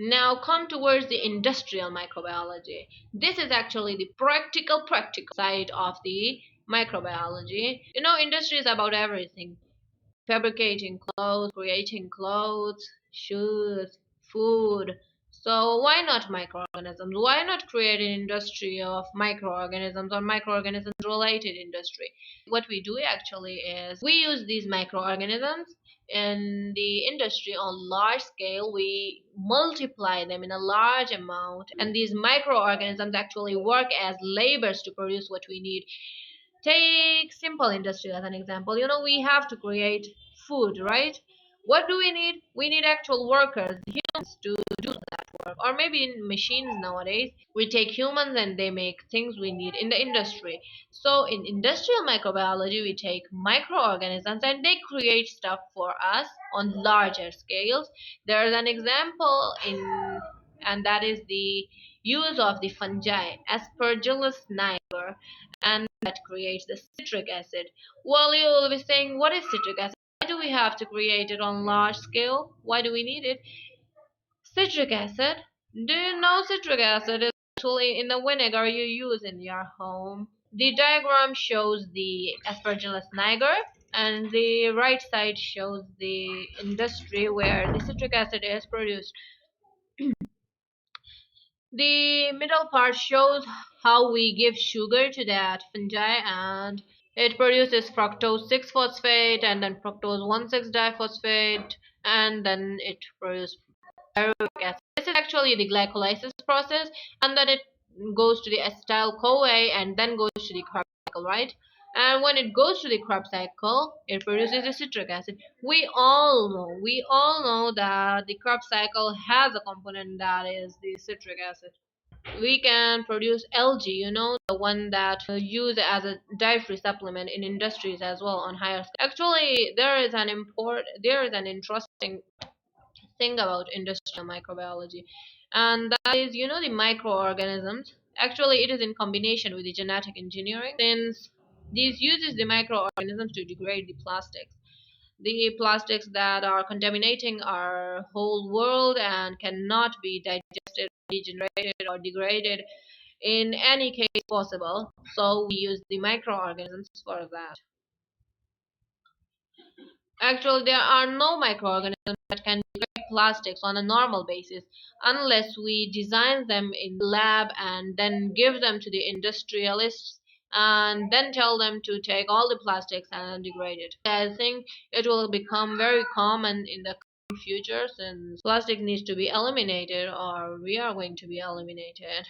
Now come towards the industrial microbiology. This is actually the practical side of the microbiology. Industry is about everything: fabricating clothes, creating clothes, shoes, food. So why not microorganisms? Why not create an industry of microorganisms or microorganisms related industry? What we do actually is we use these microorganisms in the industry on large scale. We multiply them in a large amount, and these microorganisms actually work as labors to produce what we need. Take simple industry as an example. We have to create food, right? What do we need? We need actual workers, humans, to do that work. Or maybe in machines nowadays, we take humans and they make things we need in the industry. So in industrial microbiology, we take microorganisms and they create stuff for us on larger scales. There's an example and that is the use of the fungi, Aspergillus niger, and that creates the citric acid. Well, you'll be saying, what is citric acid? Why do we have to create it on large scale? Why do we need it? Citric acid. Do you know citric acid is actually in the vinegar you use in your home? The diagram shows the Aspergillus niger, and the right side shows the industry where the citric acid is produced. The middle part shows how we give sugar to that fungi, and it produces fructose 6-phosphate and then fructose 1,6-diphosphate, and then it produces pyruvic acid. This is actually the glycolysis process, and then it goes to the acetyl CoA and then goes to the Krebs cycle, right? And when it goes to the Krebs cycle, it produces the citric acid. We all know that the Krebs cycle has a component that is the citric acid. We can produce algae, the one that used as a dietary supplement in industries as well on higher scale. Actually, there is an interesting thing about industrial microbiology, and that is, the microorganisms. Actually, it is in combination with the genetic engineering, since these uses the microorganisms to degrade the plastics that are contaminating our whole world and cannot be digested, regenerated, or degraded in any case possible. So we use the microorganisms for that. Actually, there are no microorganisms that can degrade plastics on a normal basis unless we design them in the lab and then give them to the industrialists and then tell them to take all the plastics and degrade it. I think it will become very common in the coming future, since plastic needs to be eliminated or we are going to be eliminated.